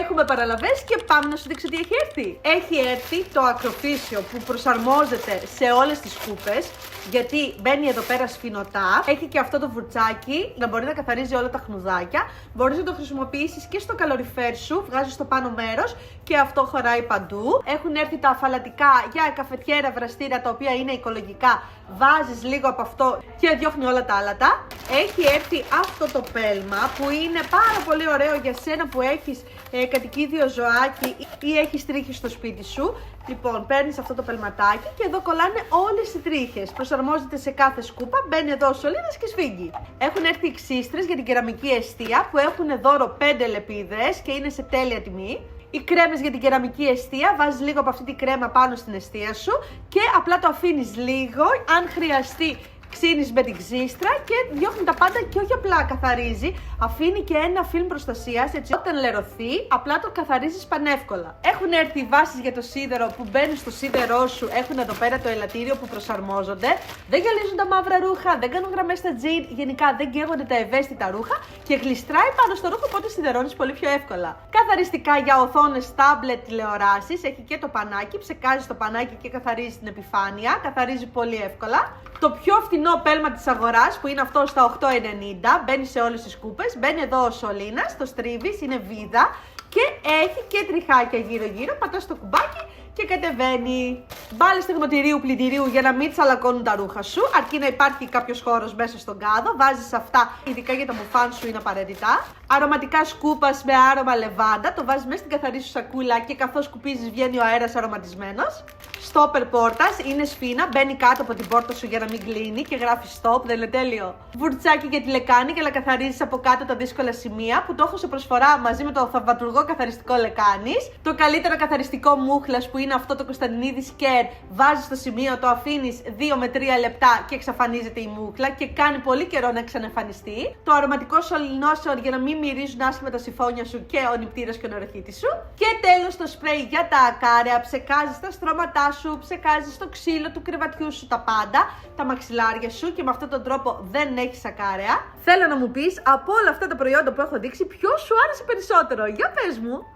Έχουμε παραλαβές και πάμε να σου δείξω τι έχει έρθει. Έχει έρθει το ακροφύσιο που προσαρμόζεται σε όλες τις σκούπες, γιατί μπαίνει εδώ πέρα σφινωτά. Έχει και αυτό το βουρτσάκι να μπορεί να καθαρίζει όλα τα χνουδάκια. Μπορείς να το χρησιμοποιήσεις και στο καλοριφέρ σου, βγάζεις στο πάνω μέρος και αυτό χωράει παντού. Έχουν έρθει τα αφαλατικά για καφετιέρα βραστήρα, τα οποία είναι οικολογικά. Βάζεις λίγο από αυτό και διώχνει όλα τα άλατα. Έχει έρθει αυτό το πέλμα που είναι πάρα πολύ ωραίο για σένα που έχεις κατοικίδιο ζωάκι ή έχεις τρίχες στο σπίτι σου. Λοιπόν, παίρνεις αυτό το πελματάκι και εδώ κολλάνε όλες οι τρίχες. Προσαρμόζεται σε κάθε σκούπα, μπαίνει εδώ ο σωλήνας και σφίγγει. Έχουν έρθει οι ξύστρες για την κεραμική εστία που έχουν δώρο 5 λεπίδες και είναι σε τέλεια τιμή. Οι κρέμες για την κεραμική εστία, βάζεις λίγο από αυτή τη κρέμα πάνω στην εστία σου και απλά το αφήνεις λίγο, αν χρειαστεί ξύνεις με την ξύστρα και διώχνει τα πάντα και όχι απλά καθαρίζει, αφήνει και ένα φιλμ προστασίας, έτσι όταν λερωθεί απλά το καθαρίζεις πανεύκολα. Έχουν έρθει οι βάσεις για το σίδερο που μπαίνουν στο σίδερό σου, έχουν εδώ πέρα το ελαττήριο που προσαρμόζονται, δεν γυαλίζουν τα μαύρα ρούχα, δεν κάνουν γραμμές στα τζιν, γενικά δεν καίγονται τα ευαίσθητα ρούχα και γλιστράει πάνω στο ρούχο, οπότε σιδερώνεις πολύ πιο εύκολα. Καθαριστικά για οθόνες, τάμπλετ, τηλεοράσεις, έχει και το πανάκι, ψεκάζει το πανάκι και καθαρίζει την επιφάνεια, καθαρίζει πολύ εύκολα. Το πιο φθηνό πέλμα της αγοράς που είναι αυτό στα 8,90, μπαίνει σε όλες τις σκούπες, μπαίνει εδώ ο σωλήνας, το στρίβεις, είναι βίδα και έχει και τριχάκια γύρω-γύρω, πατάς το κουμπάκι και κατεβαίνει. Μπάλες στεγνοτηρίου πλυντηρίου για να μην τσαλακώνουν τα ρούχα σου, αρκεί να υπάρχει κάποιος χώρος μέσα στον κάδο, βάζεις αυτά, ειδικά για τα μπουφάν σου είναι απαραίτητα. Αρωματικά σκούπας με άρωμα λεβάντα, το βάζεις μέσα στην καθαρή σου σακούλα και καθώς σκουπίζεις βγαίνει ο αέρας αρωματισμένος. Στόπερ πόρτας, είναι σφίνα, μπαίνει κάτω από την πόρτα σου για να μην κλείνει και γράφει stop, δεν είναι τέλειο. Βουρτσάκι για τη λεκάνη για να καθαρίζεις από κάτω τα δύσκολα σημεία που το έχω σε προσφορά μαζί με το θαυματουργό καθαριστικό λεκάνης. Το καλύτερο καθαριστικό μούχλας που είναι αυτό το Κωνσταντινίδης Care, βάζεις στο σημείο, το αφήνεις 2 με 3 λεπτά και εξαφανίζεται η μούχλα και κάνει πολύ καιρό να ξαναεμφανιστεί. Το αρωματικό σωληνόσεων για να μην μυρίζουν άσχημα τα σιφόνια σου και ο νηπτήρας και ο νεροχύτης σου. Και τέλος το σπρέι για τα ακάραια, ψεκάζεις τα στρώματά σου, ψεκάζεις το ξύλο του κρεβατιού σου, τα πάντα, τα μαξιλάρια σου και με αυτόν τον τρόπο δεν έχεις ακάραια. Θέλω να μου πεις από όλα αυτά τα προϊόντα που έχω δείξει ποιο σου άρεσε περισσότερο, για πες μου.